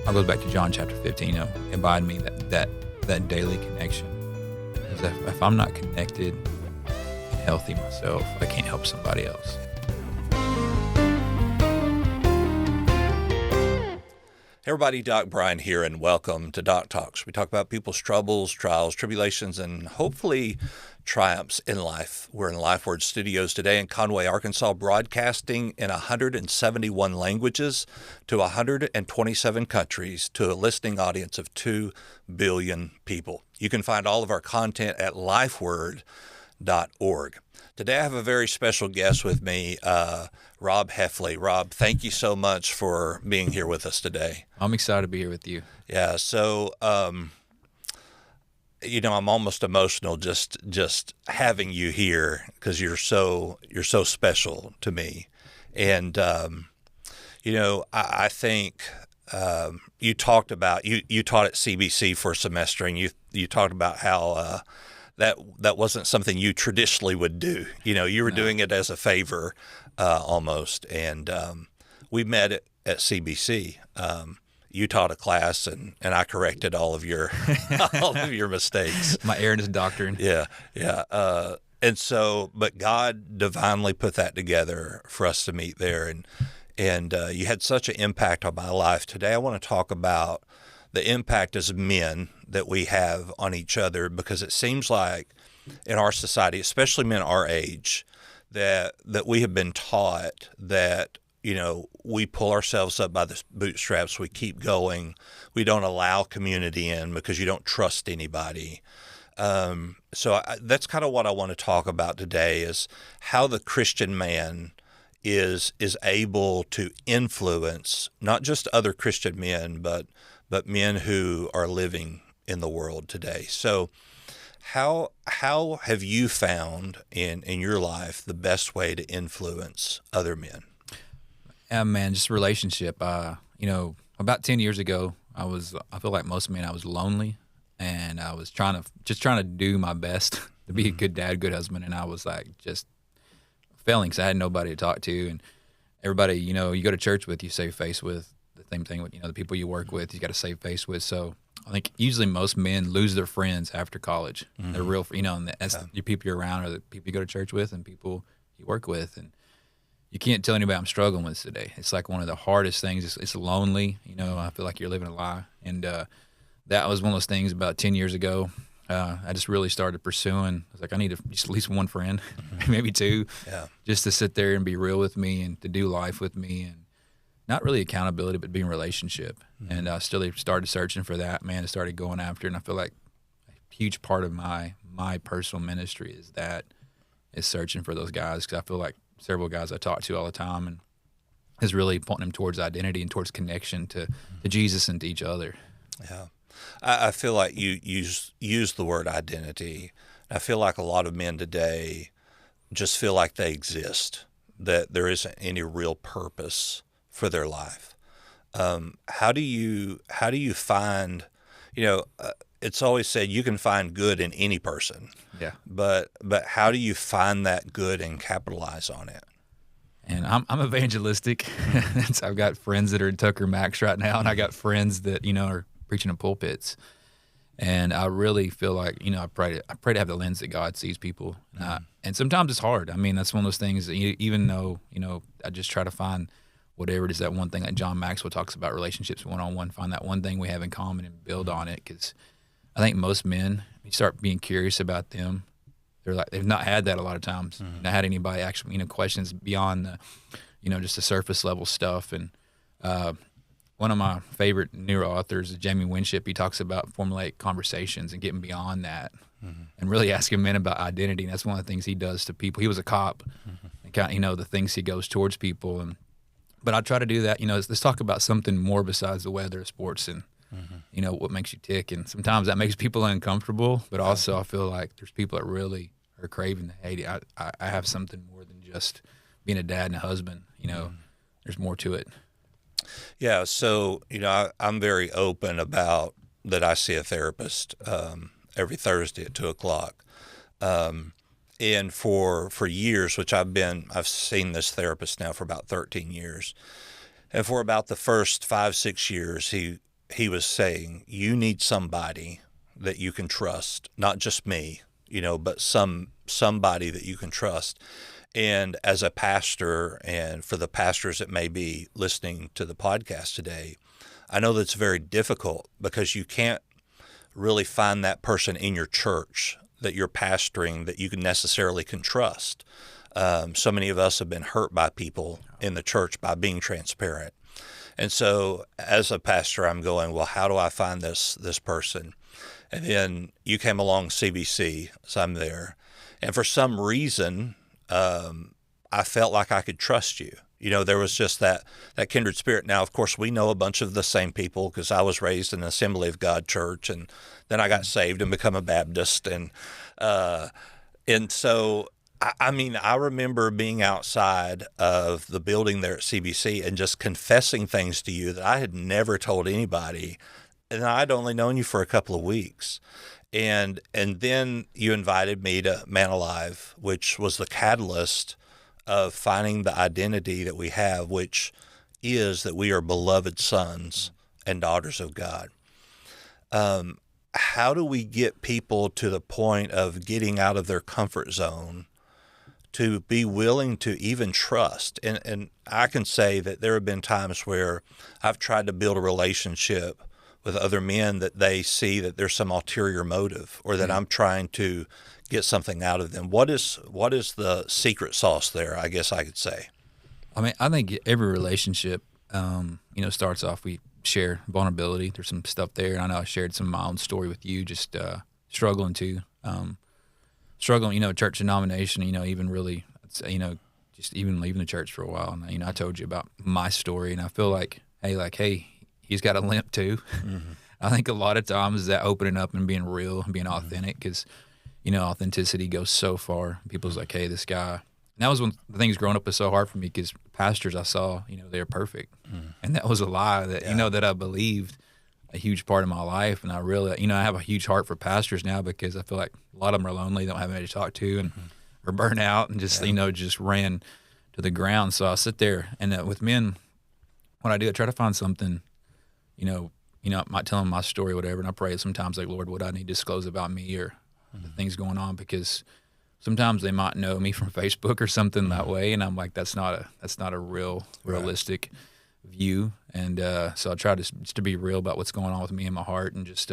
I goes back to John chapter 15, abide in me, that daily connection. Because if I'm not connected and healthy myself, I can't help somebody else. Hey everybody, Doc Brian here, and welcome to Doc Talks. We talk about people's troubles, trials, tribulations, and hopefully triumphs in life. We're in Life Word Studios today in Conway, Arkansas, broadcasting in 171 languages to 127 countries to a listening audience of 2 billion people. You can find all of our content at lifeword.org. Today I have a very special guest with me, Rob Heffley. Rob, thank you so much for being here with us today. I'm excited to be here with you. Yeah, so I'm almost emotional just having you here because you're so special to me, and I think you talked about you taught at CBC for a semester, and you talked about how that wasn't something you traditionally would do. You were doing it as a favor almost, and we met at CBC. You taught a class, and I corrected all of your mistakes. My Aaron's doctrine. Yeah. And so, but God divinely put that together for us to meet there, and you had such an impact on my life. Today, I want to talk about the impact as men that we have on each other, because it seems like in our society, especially men our age, that we have been taught that we pull ourselves up by the bootstraps. We keep going. We don't allow community in because you don't trust anybody. So that's kind of what I want to talk about today, is how the Christian man is able to influence not just other Christian men, but men who are living in the world today. So how have you found in your life the best way to influence other men? Man, just relationship. About 10 years ago, I feel like most men, I was lonely, and I was trying to do my best to be a good dad, good husband, and I was like just failing because I had nobody to talk to, and everybody, you go to church with, you save face with. The same thing with, the people you work with, you got to save face with. So I think usually most men lose their friends after college. Mm-hmm. They're real, and that's the people you're around, or the people you go to church with and people you work with. And you can't tell anybody I'm struggling with today. It's like one of the hardest things. It's lonely. I feel like you're living a lie. And that was one of those things about 10 years ago. I just really started pursuing. I was like, I need just at least one friend, maybe two, just to sit there and be real with me and to do life with me, and not really accountability, but being relationship. Mm-hmm. And I still started searching for that, man. I started going after it, and I feel like a huge part of my personal ministry is searching for those guys, because I feel like several guys I talk to all the time, and is really pointing them towards identity and towards connection to Jesus and to each other. Yeah. I feel like you use the word identity. I feel like a lot of men today just feel like they exist, that there isn't any real purpose for their life. How do you find, it's always said you can find good in any person. Yeah. But how do you find that good and capitalize on it? And I'm evangelistic. I've got friends that are in Tucker Max right now, and I got friends that, are preaching in pulpits. And I really feel like, I pray to have the lens that God sees people. And sometimes it's hard. I mean, that's one of those things that even though, I just try to find whatever it is, that one thing that John Maxwell talks about, relationships one-on-one, find that one thing we have in common and build on it. Because I think most men, you start being curious about them, they've not had that a lot of times. Mm-hmm. Not had anybody actually, questions beyond the, just the surface level stuff. And one of my favorite newer authors is Jamie Winship. He talks about formulate conversations and getting beyond that, and really asking men about identity. And that's one of the things he does to people. He was a cop, and kind of, the things he goes towards people. But I try to do that, let's talk about something more besides the weather, sports, and, what makes you tick. And sometimes that makes people uncomfortable, but also I feel like there's people that really are craving, hey, I have something more than just being a dad and a husband. There's more to it. Yeah, so, I'm very open about that. I see a therapist every Thursday at 2:00. And for years, which I've seen this therapist now for about 13 years. And for about the first 5-6 years, he was saying, you need somebody that you can trust, not just me, but somebody that you can trust. And as a pastor, and for the pastors that may be listening to the podcast today, I know that's very difficult because you can't really find that person in your church that you're pastoring that you can necessarily can trust. So many of us have been hurt by people in the church by being transparent. And so as a pastor, I'm going, well, how do I find this person? And then you came along CBC, so I'm there. And for some reason, I felt like I could trust you. There was just that kindred spirit. Now, of course, we know a bunch of the same people because I was raised in an Assembly of God church, and then I got saved and become a Baptist. And so, I remember being outside of the building there at CBC and just confessing things to you that I had never told anybody. And I'd only known you for a couple of weeks. And then you invited me to Man Alive, which was the catalyst of finding the identity that we have, which is that we are beloved sons and daughters of God. How do we get people to the point of getting out of their comfort zone to be willing to even trust? And I can say that there have been times where I've tried to build a relationship with other men that they see that there's some ulterior motive or that I'm trying to get something out of them. What is the secret sauce there, I guess I could say? I think every relationship, starts off, we share vulnerability. There's some stuff there. And I know I shared some of my own story with you, just struggling, church denomination, even really, just even leaving the church for a while. And, I told you about my story, and I feel like, hey, he's got a limp too. Mm-hmm. I think a lot of times that opening up and being real and being authentic, because, authenticity goes so far. People's like, hey, this guy. And that was when the things growing up was so hard for me, because pastors I saw, they're perfect. Mm. And that was a lie that, that I believed a huge part of my life. And I really, I have a huge heart for pastors now, because I feel like a lot of them are lonely, don't have anybody to talk to, and are burnt out and just, just ran to the ground. So I sit there, and with men, what I do, I try to find something, I might tell them my story or whatever, and I pray sometimes, like, Lord, what I need to disclose about me or the things going on, because sometimes they might know me from Facebook or something that way, and I'm like, that's not a realistic view. And so I try to be real about what's going on with me in my heart, and just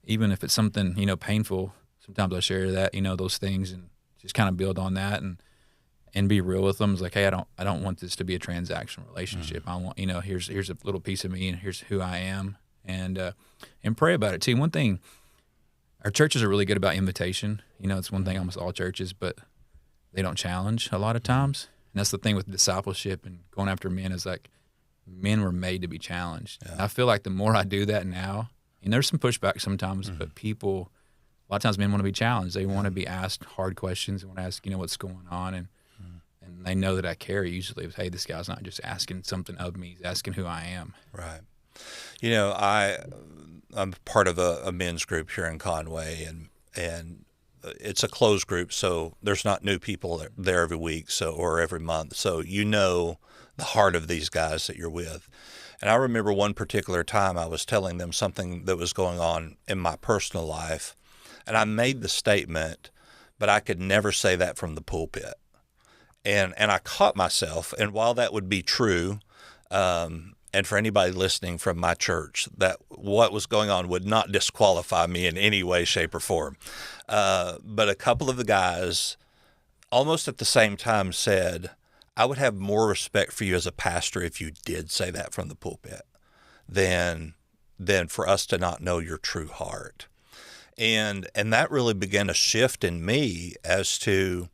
even if it's something painful, sometimes I share that those things, and just kind of build on that and be real with them. It's like, hey, I don't want this to be a transactional relationship. I want here's a little piece of me, and here's who I am, and pray about it too. One thing, our churches are really good about invitation. It's one thing, almost all churches, but they don't challenge a lot of times. And that's the thing with discipleship and going after men, is like, men were made to be challenged. Yeah. I feel like the more I do that now, and there's some pushback sometimes, but people, a lot of times men want to be challenged. They want to be asked hard questions. They want to ask, what's going on, and they know that I care usually. Hey, this guy's not just asking something of me; he's asking who I am. Right. I'm part of a men's group here in Conway, and it's a closed group, so there's not new people there every week, or every month. So the heart of these guys that you're with. And I remember one particular time I was telling them something that was going on in my personal life, and I made the statement, but I could never say that from the pulpit. And I caught myself, and while that would be true, and for anybody listening from my church, that what was going on would not disqualify me in any way, shape, or form. But a couple of the guys, almost at the same time, said, I would have more respect for you as a pastor if you did say that from the pulpit than for us to not know your true heart. And that really began a shift in me as to,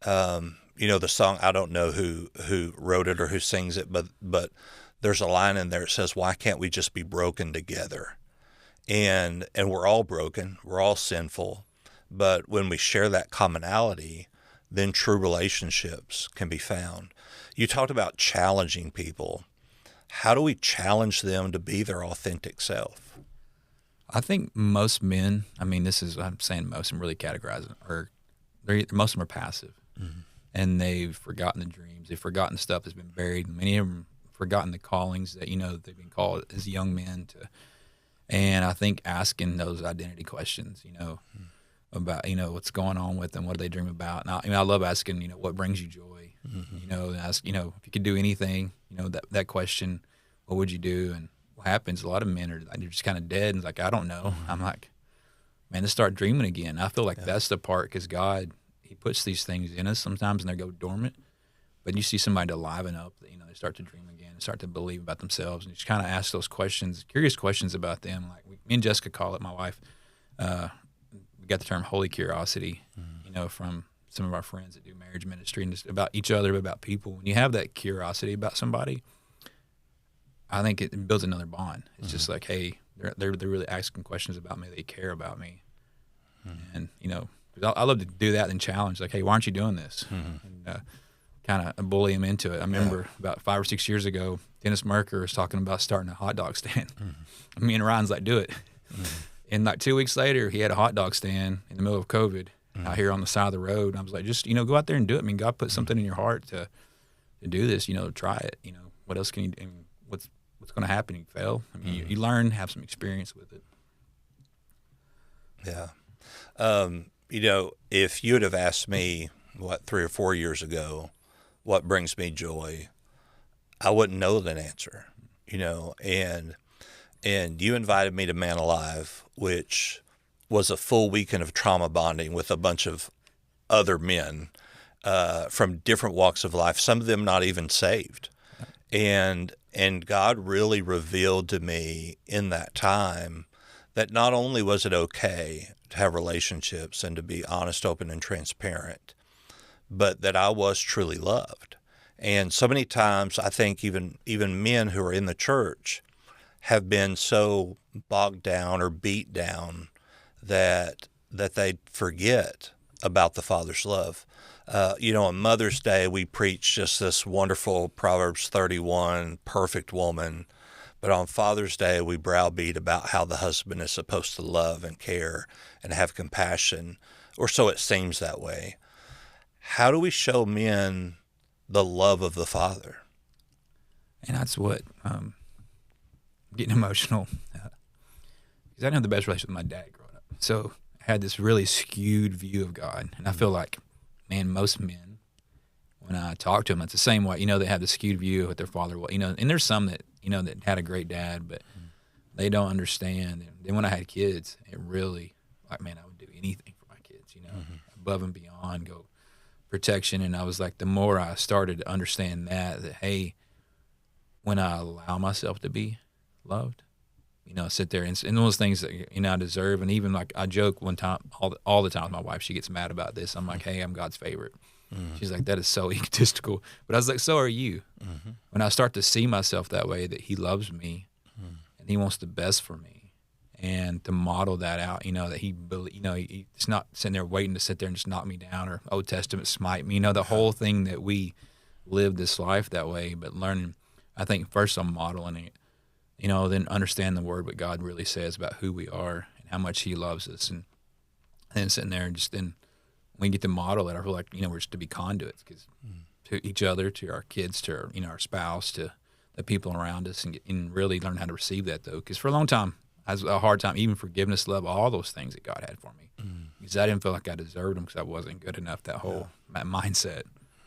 the song, I don't know who wrote it or who sings it, but there's a line in there that says, why can't we just be broken together? And we're all broken, we're all sinful, but when we share that commonality, then true relationships can be found. You talked about challenging people. How do we challenge them to be their authentic self? I think most men, I'm saying most, I'm really categorizing, most of them are passive. Mm-hmm. And they've forgotten the dreams. They've forgotten stuff that's been buried. Many of them forgotten the callings that, they've been called as young men to. And I think asking those identity questions, about, what's going on with them, what do they dream about? And I love asking, what brings you joy? And ask, if you could do anything, that question, what would you do? And what happens, a lot of men are like, they're just kind of dead and like, I don't know. I'm like, man, let's start dreaming again. I feel like that's the part, because God, he puts these things in us sometimes and they go dormant. But you see somebody to liven up, that, they start to dream again and start to believe about themselves, and just kind of ask those questions, curious questions about them. Like me and Jessica call it, my wife, we got the term holy curiosity, from some of our friends that do marriage ministry, and just about each other, about people. When you have that curiosity about somebody, I think it builds another bond. It's just like, hey, they're really asking questions about me. They care about me. And, I love to do that and challenge, like, hey, why aren't you doing this? And kind of bully them into it. I remember about 5 or 6 years ago, Dennis Merker was talking about starting a hot dog stand. Me and Ryan's like, do it. And like 2 weeks later, he had a hot dog stand in the middle of COVID out here on the side of the road. And I was like, just, go out there and do it. I mean, God put something in your heart to do this, try it. What else can you do? I mean, what's going to happen? You fail. I mean, you learn, have some experience with it. Yeah. If you would have asked me, 3 or 4 years ago, what brings me joy, I wouldn't know the answer, and you invited me to Man Alive, which was a full weekend of trauma bonding with a bunch of other men from different walks of life, some of them not even saved. And God really revealed to me in that time that not only was it okay to have relationships and to be honest, open, and transparent, but that I was truly loved. And so many times I think even men who are in the church have been so bogged down or beat down that they forget about the Father's love. On Mother's Day, we preach just this wonderful Proverbs 31, perfect woman. But on Father's Day, we browbeat about how the husband is supposed to love and care and have compassion, or so it seems that way. How do we show men the love of the Father? And that's what, getting emotional, because I didn't have the best relationship with my dad growing up. So I had this really skewed view of God. And I feel like, man, most men, when I talk to them, it's the same way. They have the skewed view with their father. And there's some that, that had a great dad, but they don't understand. And then when I had kids, it really, like, man, I would do anything for my kids, above and beyond, go protection. And I was like, the more I started to understand that, hey, when I allow myself to be loved, sit there and those things that, I deserve. And even like I joke one time, all the time with my wife, she gets mad about this. I'm like, hey, I'm God's favorite. She's like, that is so egotistical. But I was like, so are you. When I start to see myself that way, that he loves me and he wants the best for me, and to model that out, that he's not sitting there waiting to sit there and just knock me down or Old Testament smite me, the whole thing that we live this life that way. But learning, I think first I'm modeling it, then understand the word, what God really says about who we are and how much he loves us. And then sitting there and just then we get to model it. I feel like, we're just to be conduits, because to each other, to our kids, to our, our spouse, to the people around us, and really learn how to receive that, though. Because for a long time, I was a hard time, even forgiveness, love, all those things that God had for me. Because I didn't feel like I deserved them, because I wasn't good enough, that whole that mindset.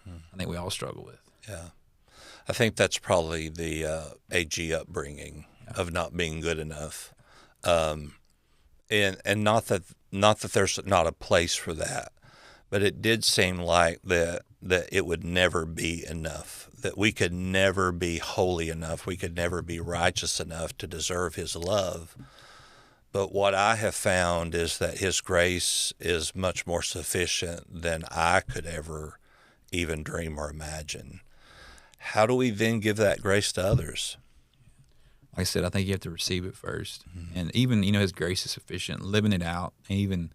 I think we all struggle with. Yeah. I think that's probably the AG upbringing of not being good enough. And not that there's not a place for that, but it did seem like that it would never be enough, that we could never be holy enough, we could never be righteous enough to deserve his love. But what I have found is that his grace is much more sufficient than I could ever even dream or imagine. How do we then give that grace to others? Like I said, I think you have to receive it first. And even, his grace is sufficient, living it out. And even,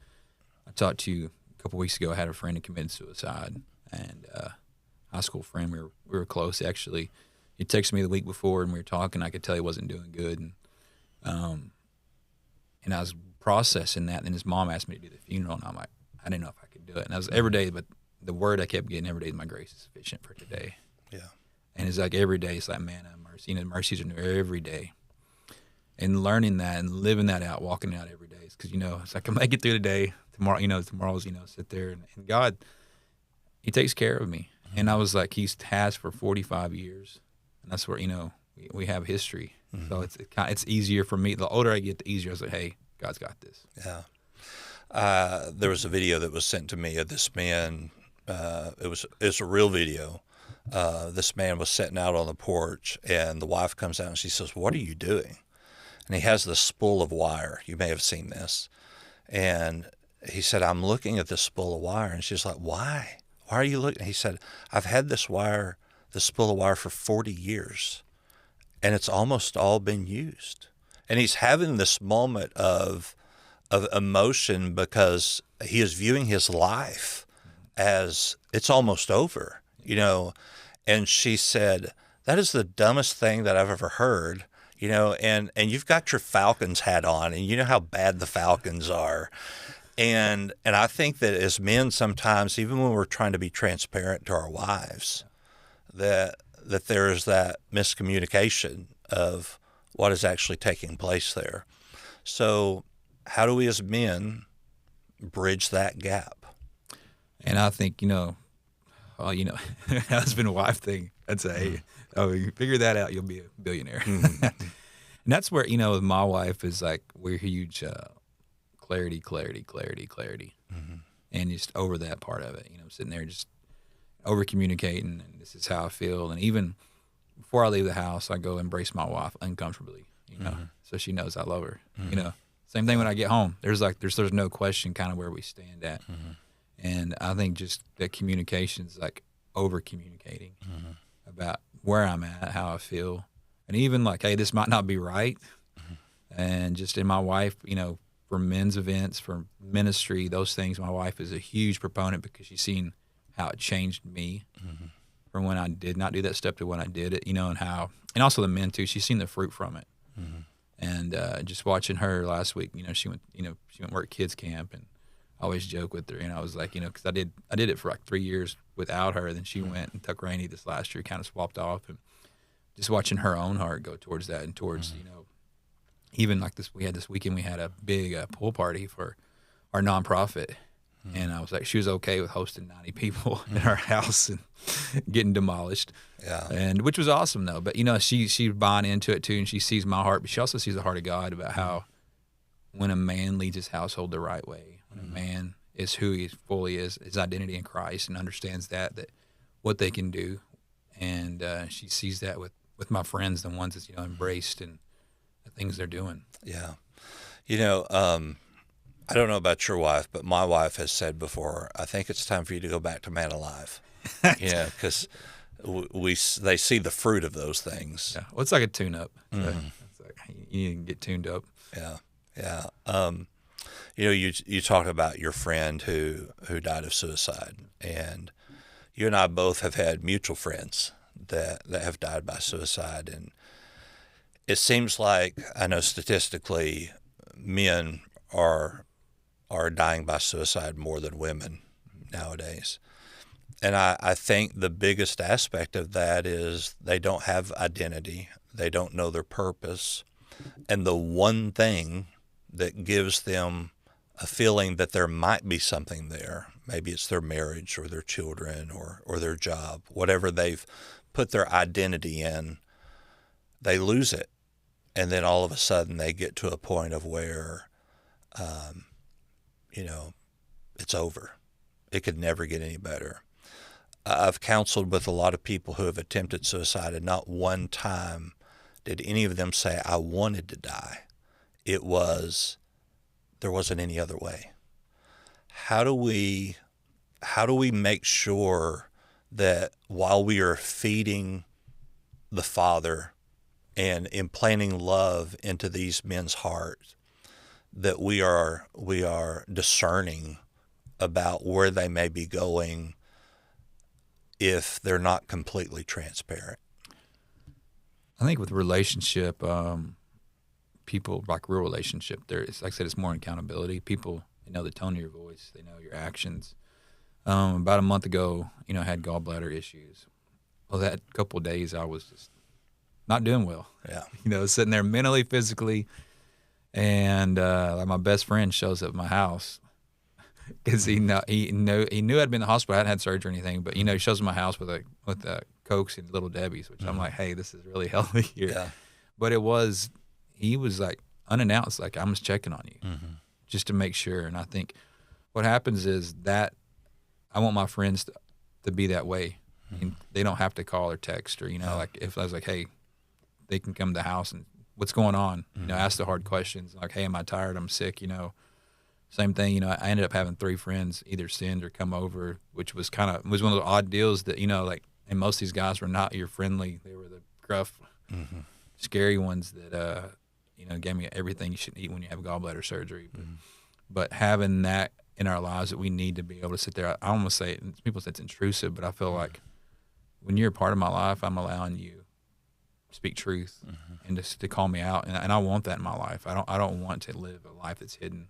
I talked to you a couple weeks ago, I had a friend who committed suicide, and high school friend, we were close, actually. He texted me the week before, and we were talking. I could tell he wasn't doing good. And I was processing that, and his mom asked me to do the funeral, and I'm like, I didn't know if I could do it. And I was every day, but the word I kept getting every day is, my grace is sufficient for today. Yeah. And it's like every day, it's like, man, have mercy. You know, mercies are new every day. And learning that and living that out, walking it out every day. Because, you know, it's like, I make it through the day. Tomorrow, you know, tomorrow's, you know, sit there. And God, he takes care of me. And I was like, he's has for 45 years. And that's where, you know, we have history. So it's easier for me. The older I get, the easier. I was like, hey, God's got this. Yeah. There was a video that was sent to me of this man. It's a real video. This man was sitting out on the porch, and the wife comes out and she says, "What are you doing?" And he has this spool of wire. You may have seen this. And he said, "I'm looking at this spool of wire." And she's like, "Why? Why are you looking?" He said, "I've had this spool of wire for 40 years, and it's almost all been used." And he's having this moment of emotion because he is viewing his life as it's almost over, you know. And she said, "That is the dumbest thing that I've ever heard." You know, and you've got your Falcons hat on, and you know how bad the Falcons are. And I think that as men sometimes, even when we're trying to be transparent to our wives, that there is that miscommunication of what is actually taking place there. So how do we as men bridge that gap? And I think, you know, husband and wife thing, I'd say, you figure that out, you'll be a billionaire. And that's where, you know, with my wife is like, we're huge clarity. And just over that part of it, you know, I'm sitting there just over communicating, and this is how I feel. And even before I leave the house, I go embrace my wife uncomfortably, you know, so she knows I love her. You know, same thing when I get home. There's no question kind of where we stand at. And I think just that communication is like over communicating about where I'm at, how I feel, and even like, hey, this might not be right. And just in my wife, you know, for men's events, for ministry, those things, my wife is a huge proponent because she's seen how it changed me from when I did not do that stuff to when I did it, you know, and also the men too. She's seen the fruit from it. And just watching her last week, you know, she went work kids camp, and I always joke with her, and I was like, you know, because I did it for like 3 years without her. Then she went and took Rainey this last year, kind of swapped off, and just watching her own heart go towards that and towards, you know, even like this weekend, we had a big pool party for our nonprofit. And I was like, she was okay with hosting 90 people in our house and getting demolished. Yeah. And which was awesome though. But you know, she's buying into it too, and she sees my heart, but she also sees the heart of God about how when a man leads his household the right way, when a man is who he fully is, his identity in Christ, and understands that what they can do. And she sees that with my friends, the ones that's, you know, embraced and the things they're doing. Yeah. You know, I don't know about your wife, but my wife has said before, I think it's time for you to go back to Man Alive. You know, because they see the fruit of those things. Yeah. Well, it's like a tune-up. So it's like you need to get tuned up. Yeah. Yeah. You know, you talked about your friend who died of suicide, and you and I both have had mutual friends that have died by suicide. And it seems like, I know statistically, men are dying by suicide more than women nowadays. And I think the biggest aspect of that is they don't have identity. They don't know their purpose. And the one thing that gives them a feeling that there might be something there, maybe it's their marriage or their children or their job, whatever they've put their identity in, they lose it. And then all of a sudden they get to a point of where, you know, it's over. It could never get any better. I've counseled with a lot of people who have attempted suicide, and not one time did any of them say, I wanted to die. It was, there wasn't any other way. How do we make sure that while we are feeding the Father and implanting love into these men's hearts, that we are discerning about where they may be going if they're not completely transparent? I think with relationship, people, like real relationship, it's like I said, it's more accountability. People, they know the tone of your voice, they know your actions. About a month ago, you know, I had gallbladder issues, well, that couple of days I was just not doing well. Yeah. Sitting there mentally, physically, and like my best friend shows up at my house because he knew I'd been in the hospital. I hadn't had surgery or anything, but he shows up at my house with Cokes and Little Debbie's, which I'm like, hey, this is really healthy here. Yeah. But he was like unannounced, like, I'm just checking on you just to make sure. And I think what happens is that I want my friends to be that way. And they don't have to call or text or, like if I was like, hey, they can come to the house and what's going on? Ask the hard questions like, hey, am I tired? I'm sick, Same thing, I ended up having 3 friends either send or come over, which was one of those odd deals that, like, and most of these guys were not your friendly. They were the gruff, scary ones that, gave me everything you should eat when you have gallbladder surgery. But having that in our lives that we need to be able to sit there, I almost say, people say it's intrusive, but I feel like when you're a part of my life, I'm allowing you to speak truth and just to call me out. And I want that in my life. I don't want to live a life that's hidden.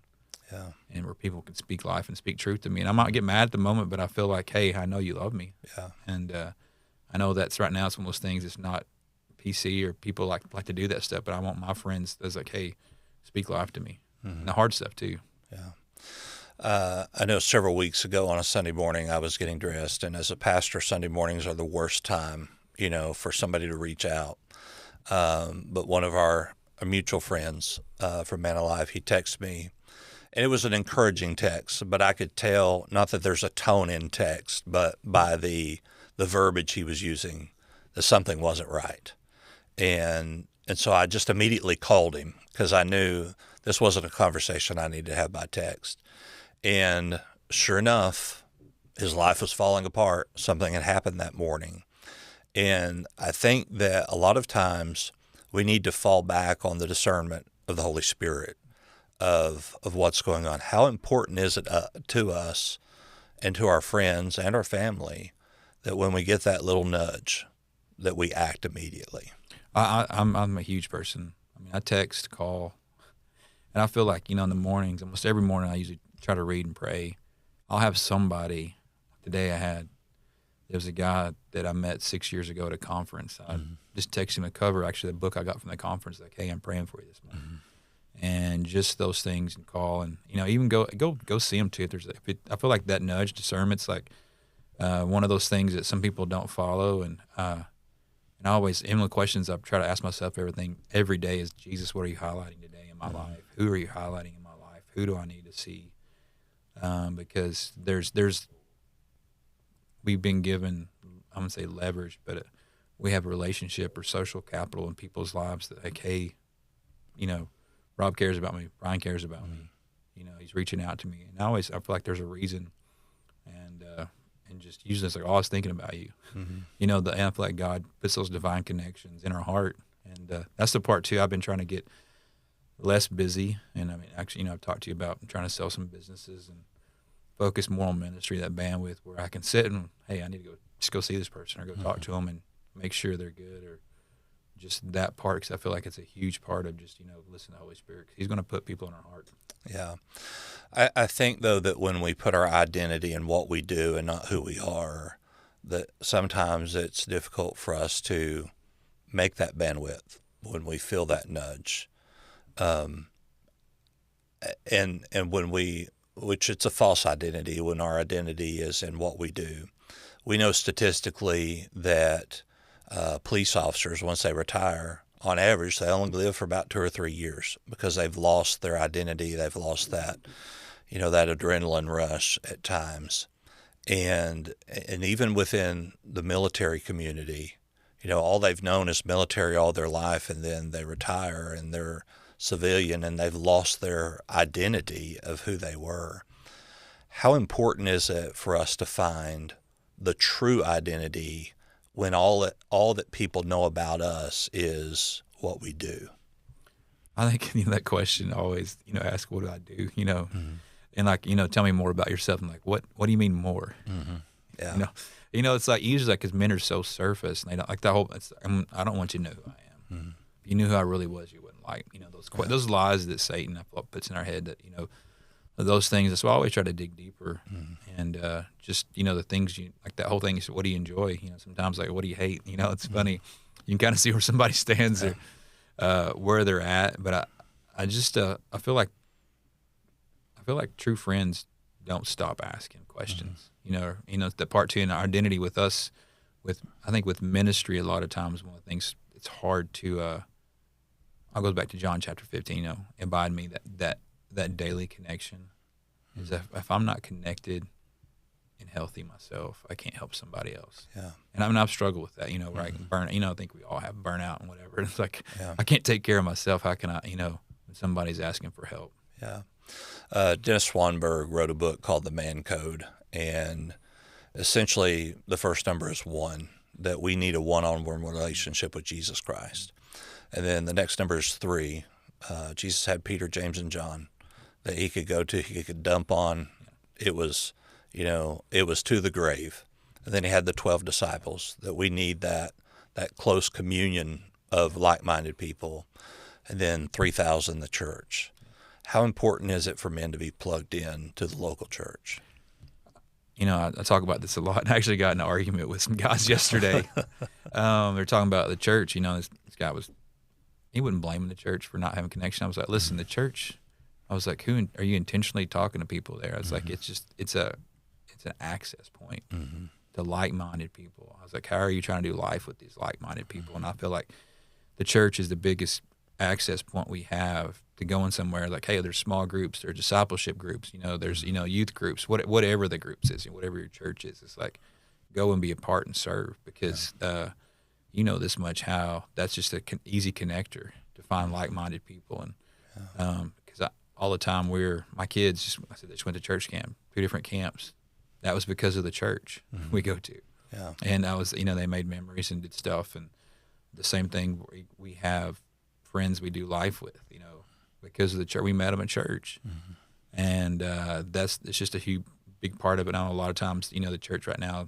Yeah. And where people can speak life and speak truth to me. And I might get mad at the moment, but I feel like, hey, I know you love me. Yeah. And I know that's right now it's one of those things. It's not PC or people like to do that stuff, but I want my friends that's like, hey, speak life to me. And the hard stuff too. Yeah. I know several weeks ago on a Sunday morning I was getting dressed, and as a pastor, Sunday mornings are the worst time, for somebody to reach out. But one of our mutual friends from Man Alive, he texted me, and it was an encouraging text, but I could tell, not that there's a tone in text, but by the verbiage he was using, that something wasn't right. And so I just immediately called him because I knew this wasn't a conversation I needed to have by text. And sure enough, his life was falling apart. Something had happened that morning. And I think that a lot of times we need to fall back on the discernment of the Holy Spirit of what's going on. How important is it to us and to our friends and our family that when we get that little nudge, that we act immediately? I'm a huge person. I mean, I text, call, and I feel like, in the mornings, almost every morning I usually try to read and pray. I'll have somebody. Today there was a guy that I met 6 years ago at a conference. I just texted him a cover, actually, the book I got from the conference, like, hey, I'm praying for you this month. And just those things, and call, and even go see him too. I feel like that nudge, discernment's like one of those things that some people don't follow. And I always, in the questions I try to ask myself every day is, Jesus, what are you highlighting today in my life? Who are you highlighting in my life? Who do I need to see? Because we've been given, I'm gonna say leverage, but we have a relationship or social capital in people's lives that, like, hey, Rob cares about me, Brian cares about me, he's reaching out to me, and I feel like there's a reason, and just usually it's like, oh, I was thinking about you. I feel like God puts those divine connections in our heart, and that's the part too. I've been trying to get less busy, and I mean, actually, I've talked to you about trying to sell some businesses and focus more on ministry, that bandwidth where I can sit and, hey, I need to go see this person or go talk to them and make sure they're good, or just that part, because I feel like it's a huge part of just, listen to the Holy Spirit, 'cause he's going to put people in our heart. Yeah. I think, though, that when we put our identity in what we do and not who we are, that sometimes it's difficult for us to make that bandwidth when we feel that nudge. And when which it's a false identity, when our identity is in what we do. We know statistically that police officers, once they retire, on average, they only live for about 2 or 3 years because they've lost their identity. They've lost that, that adrenaline rush at times. And even within the military community, all they've known is military all their life, and then they retire and they're civilian and they've lost their identity of who they were. How important is it for us to find the true identity when all that people know about us is what we do? I think that question always, ask, what do I do? And like, tell me more about yourself. I'm like, what do you mean more? Yeah. It's like usually because men are so surface, and they don't like the whole. I don't want you to know who I am. If you knew who I really was, you wouldn't like those lies that Satan puts in our head that those things. That's why I always try to dig deeper, and just the things you like. That whole thing is, what do you enjoy? Sometimes like, what do you hate? It's funny. You can kind of see where somebody stands or where they're at. But I just I feel like true friends don't stop asking questions. The part two in our identity with us, I think with ministry, a lot of times one of the things it's hard to. I'll go back to John chapter 15. Abide me, that daily connection is if I'm not connected and healthy myself, I can't help somebody else. Yeah. And I've struggled with that, where I can burn, I think we all have burnout and whatever. It's like, Yeah. I can't take care of myself. How can I, when somebody's asking for help? Yeah. Dennis Swanberg wrote a book called The Man Code, and essentially the first number is 1, that we need a one-on-one relationship with Jesus Christ. And then the next number is 3. Jesus had Peter, James, and John that he could go to, he could dump on. It was, it was to the grave. And then he had the 12 disciples, that we need that close communion of like-minded people. And then 3,000, the church. How important is it for men to be plugged in to the local church? I talk about this a lot. I actually got in an argument with some guys yesterday. They're talking about the church. This guy he wasn't blaming the church for not having connection. I was like, listen, the church. I was like, who are you intentionally talking to people there? I was like, it's an access point to like-minded people. I was like, how are you trying to do life with these like-minded people? And I feel like the church is the biggest access point we have to going somewhere. Like, hey, there's small groups, there's discipleship groups, there's youth groups, whatever the groups is, whatever your church is. It's like, go and be a part and serve, because this much how that's just an easy connector to find like-minded people. And because all the time my kids they just went to church camp, 2 different camps. That was because of the church we go to. Yeah. And I was, they made memories and did stuff. And the same thing, we have friends we do life with, because of the church. We met them at church. And it's just a big part of it. I know a lot of times, the church right now,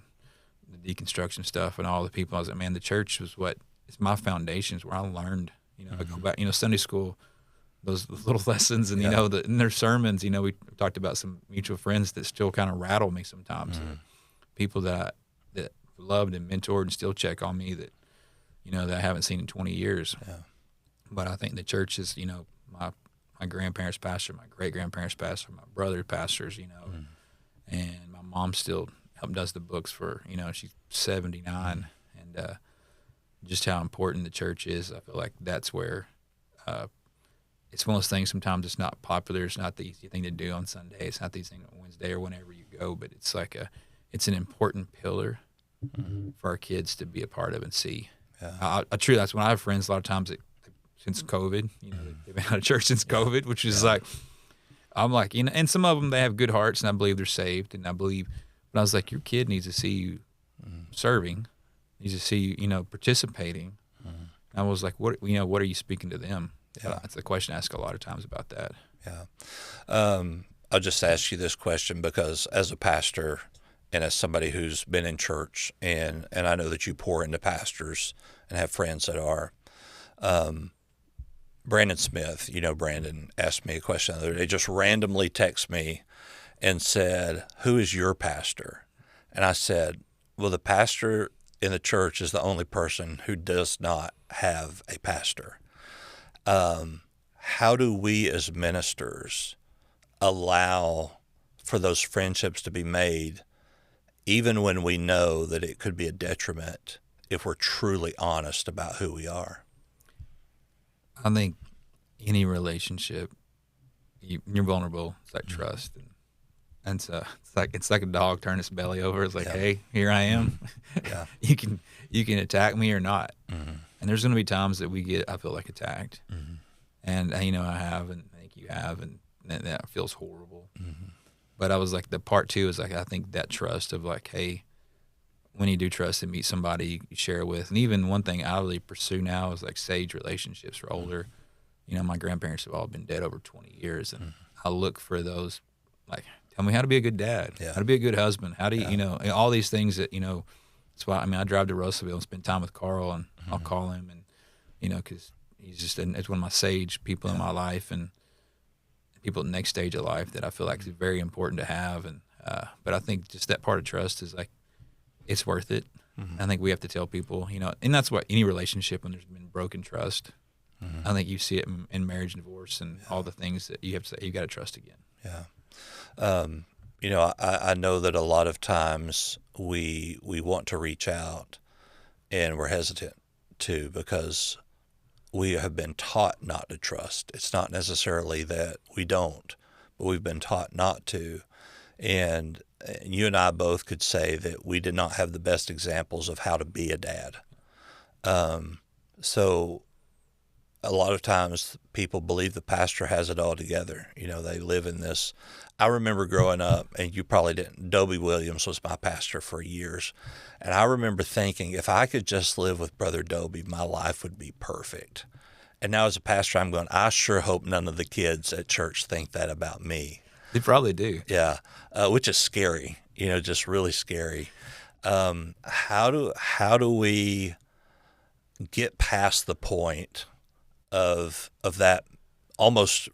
the deconstruction stuff and all the people, I was like, man, the church was it's my foundations where I learned, I go back, Sunday school, those little lessons and, in their sermons, we talked about some mutual friends that still kind of rattle me sometimes. People that loved and mentored and still check on me that, that I haven't seen in 20 years. Yeah. But I think the church is, my grandparents pastor, my great-grandparents pastor, my brother pastors, and my mom still does the books for, she's 79, and just how important the church is. I feel like that's where it's one of those things. Sometimes it's not popular. It's not the easy thing to do on Sunday. It's not the easy thing on Wednesday or whenever you go, but it's like it's an important pillar for our kids to be a part of and see. Yeah. That's when I have friends a lot of times since COVID, they've been out of church since COVID, which is like, I'm like, and some of them, they have good hearts and I believe they're saved. And but I was like, your kid needs to see you serving, needs to see you, participating. And I was like, what are you speaking to them? Yeah. That's the question I ask a lot of times about that. Yeah. I'll just ask you this question because as a pastor and as somebody who's been in church and I know that you pour into pastors and have friends that are, Brandon Smith, Brandon asked me a question the other day, just randomly texted me and said, who is your pastor? And I said, well, the pastor in the church is the only person who does not have a pastor. How do we as ministers allow for those friendships to be made, even when we know that it could be a detriment if we're truly honest about who we are? I think any relationship, you're vulnerable. It's like trust, and so it's like a dog turning its belly over. It's like, hey, here I am. Yeah. you can attack me or not, and there's going to be times that I feel like attacked, and I have, and I think you have, and that feels horrible. But I was like, the part two is like, I think that trust of like, hey, when you do trust and meet somebody you share with, and even one thing I really pursue now is like sage relationships for older. My grandparents have all been dead over 20 years, and I look for those, like, tell me how to be a good dad, how to be a good husband, how do you, all these things that, that's why, I drive to Russellville and spend time with Carl, and I'll call him, and, because he's just, it's one of my sage people in my life, and people at the next stage of life that I feel like is very important to have. And but I think just that part of trust is like it's worth it. I think we have to tell people, and that's what any relationship when there's been broken trust. I think you see it in marriage and divorce and all the things that you have to say. You got to trust again. Yeah. I know that a lot of times we want to reach out and we're hesitant to because we have been taught not to trust. It's not necessarily that we don't, but we've been taught not to. And you and I both could say that we did not have the best examples of how to be a dad. So a lot of times people believe the pastor has it all together. They live in this. I remember growing up, and you probably didn't, Dobie Williams was my pastor for years. And I remember thinking, if I could just live with Brother Dobie, my life would be perfect. And now as a pastor, I'm going, I sure hope none of the kids at church think that about me. They probably do. Yeah, which is scary, just really scary. How do we get past the point of that almost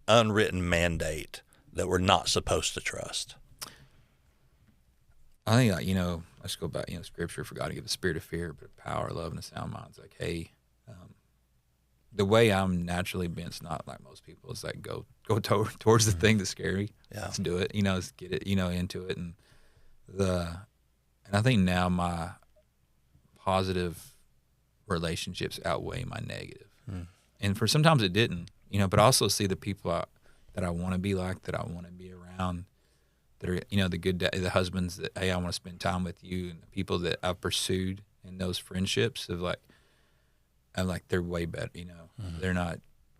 unwritten mandate that we're not supposed to trust? I think, let's go back, scripture for God to give the spirit of fear, but power, love, and a sound mind. It's like, hey, the way I'm naturally bent's not like most people. It's like go towards the thing that's scary. Yeah. Let's do it. Let's get it, into it. And I think now my positive relationships outweigh my negative. And for sometimes it didn't, but I also see the people that I want to be like, that I want to be around, that are, the husbands that, hey, I want to spend time with you, and the people that I've pursued in those friendships of like, I'm like, they're way better, they're not.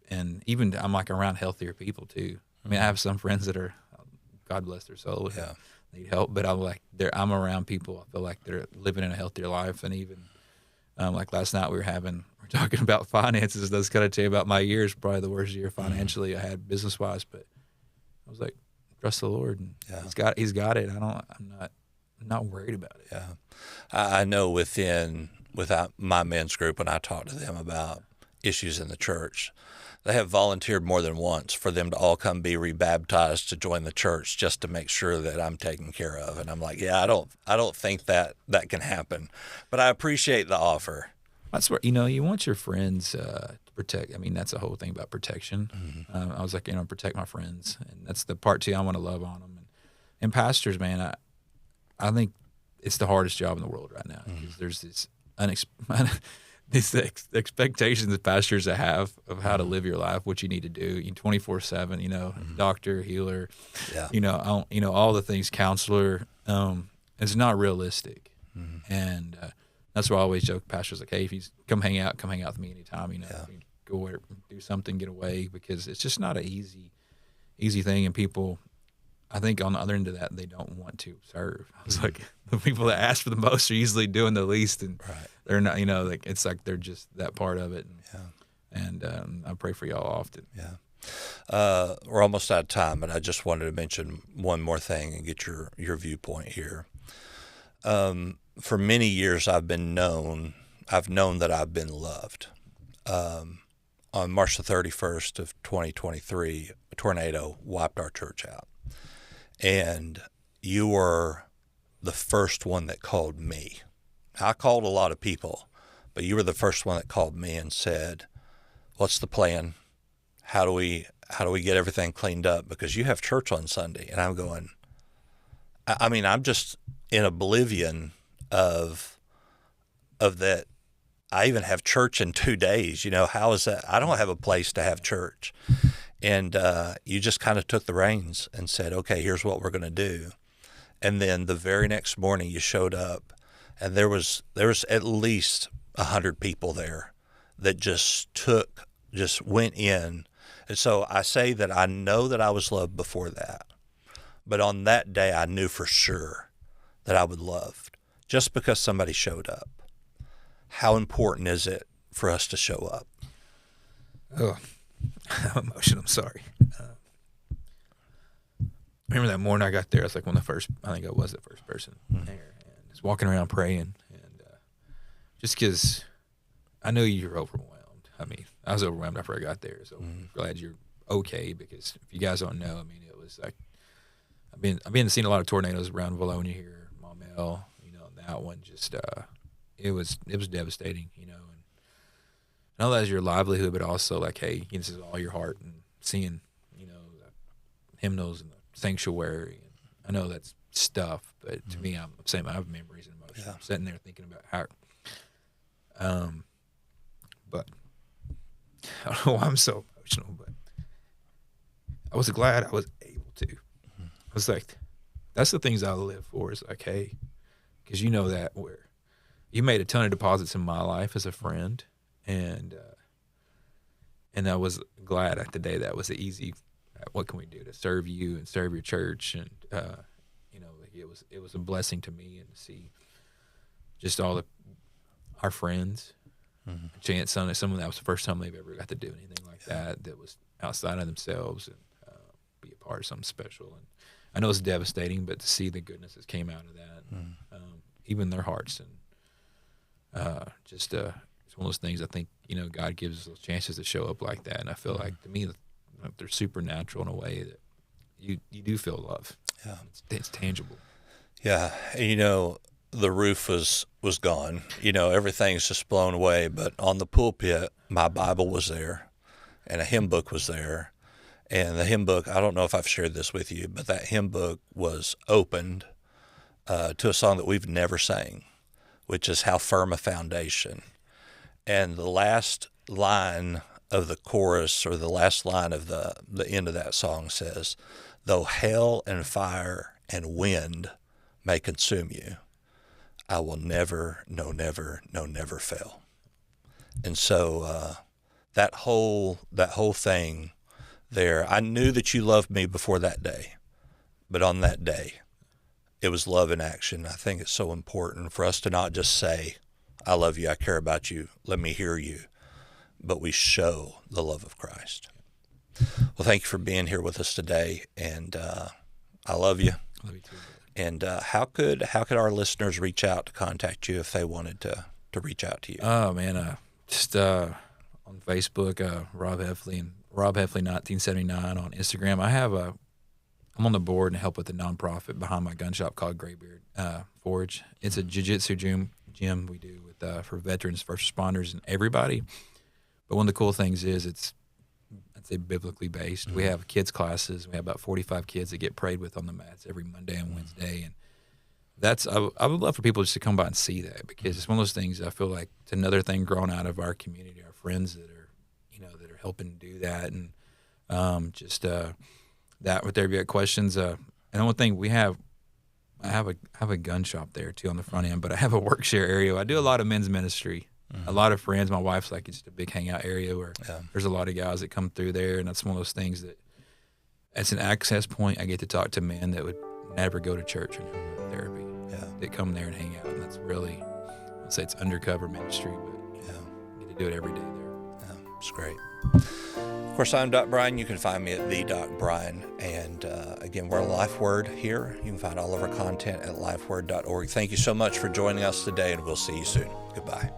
And even I'm like around healthier people too. I mean, I have some friends that are, God bless their soul, need help, but I'm around people. I feel like they're living in a healthier life. And even like last night we're talking about finances. That's kind of tell you about my year. It's probably the worst year financially I had business wise, but I was like, trust the Lord, and he's got it. I'm not worried about it. Yeah. I know without my men's group, when I talk to them about issues in the church, they have volunteered more than once for them to all come be rebaptized to join the church just to make sure that I'm taken care of. And I'm like, I don't think that can happen, but I appreciate the offer. That's where, you want your friends to protect. I mean, that's the whole thing about protection. I was like, protect my friends. And that's the part too. I want to love on them. And pastors, man, I think it's the hardest job in the world right now, because there's this these expectations that pastors have of how to live your life, what you need to do 24/7, doctor, healer, all the things, counselor. It's not realistic. And that's why I always joke, pastors like, hey, if you come hang out with me anytime, go where, do something, get away, because it's just not an easy thing. And people, I think on the other end of that, they don't want to serve. It's like the people that ask for the most are usually doing the least, and they're not, it's like they're just that part of it. And I pray for y'all often. Yeah. We're almost out of time, but I just wanted to mention one more thing and get your viewpoint here. For many years, I've known that I've been loved. On March the 31st of 2023, a tornado wiped our church out. And you were the first one that called me. I called a lot of people, but you were the first one that called me and said, what's the plan? How do we get everything cleaned up? Because you have church on Sunday. And I'm going, I'm just in oblivion of that. I even have church in 2 days. How is that? I don't have a place to have church. And you just kind of took the reins and said, okay, here's what we're going to do. And then the very next morning you showed up, and there was at least 100 people there that just went in. And so I say that I know that I was loved before that. But on that day, I knew for sure that I was loved just because somebody showed up. How important is it for us to show up? Oh, I'm emotional. I'm sorry. Remember that morning I got there, I was like I think I was the first person there, and just walking around praying, and just because I know you're overwhelmed. I mean, I was overwhelmed after I got there, so glad you're okay, because if you guys don't know, I mean, it was like I've been seeing a lot of tornadoes around Valonia here, Maumelle, and that one just it was devastating, and I know that's your livelihood, but also like, hey, this is all your heart and seeing, the hymnals and the sanctuary. And I know that's stuff, but to me, I'm saying I have memories and emotions. Yeah. I'm sitting there thinking about how, but I don't know why I'm so emotional, but I was glad I was able to. I was like, that's the things I live for, is like, hey, because that where you made a ton of deposits in my life as a friend, and I was glad at the day that was easy. What can we do to serve you and serve your church? And it was a blessing to me, and to see just all our friends. Chance on it, someone that was the first time they've ever got to do anything like that was outside of themselves, and be a part of something special. And I know it's devastating, but to see the goodness that came out of that, even their hearts, and it's one of those things. I think God gives us those chances to show up like that, and I feel like, to me, they're supernatural in a way that you do feel love. Yeah, it's tangible. Yeah, and the roof was gone. Everything's just blown away. But on the pulpit, my Bible was there, and a hymn book was there. And the hymn book, I don't know if I've shared this with you, but that hymn book was opened to a song that we've never sang, which is How Firm a Foundation. And the last line of the chorus, or the last line of the end of that song, says, "Though hail and fire and wind may consume you, I will never, no, never, no, never fail." And so that whole thing there, I knew that you loved me before that day, but on that day, it was love in action. I think it's so important for us to not just say, "I love you, I care about you, let me hear you," but we show the love of Christ. Well, thank you for being here with us today, and I love you. Love you too. And how could our listeners reach out to contact you if they wanted to reach out to you? Oh man, just on Facebook, Rob Heffley, and Rob Heffley 1979 on Instagram. I'm on the board and help with the nonprofit behind my gun shop called Graybeard Forge. It's a jiu-jitsu gym we do with for veterans, first responders, and everybody. But one of the cool things is I'd say biblically based. We have kids classes. We have about 45 kids that get prayed with on the mats every Monday and Wednesday, and I would love for people just to come by and see that, because it's one of those things. I feel like it's another thing growing out of our community, our friends that are helping do that, and that with there be questions. And one thing I have a gun shop there too on the front end, but I have a work share area. I do a lot of men's ministry. A lot of friends. My wife's like, it's just a big hangout area where there's a lot of guys that come through there, and that's one of those things that it's an access point. I get to talk to men that would never go to church or never go to therapy. That come there and hang out, and that's really, I'd say it's undercover ministry, but I get to do it every day there. Yeah, it's great. Of course, I'm Doc Brian. You can find me at the Doc Brian, and again, we're LifeWord here. You can find all of our content at lifeword.org. Thank you so much for joining us today, and we'll see you soon. Goodbye.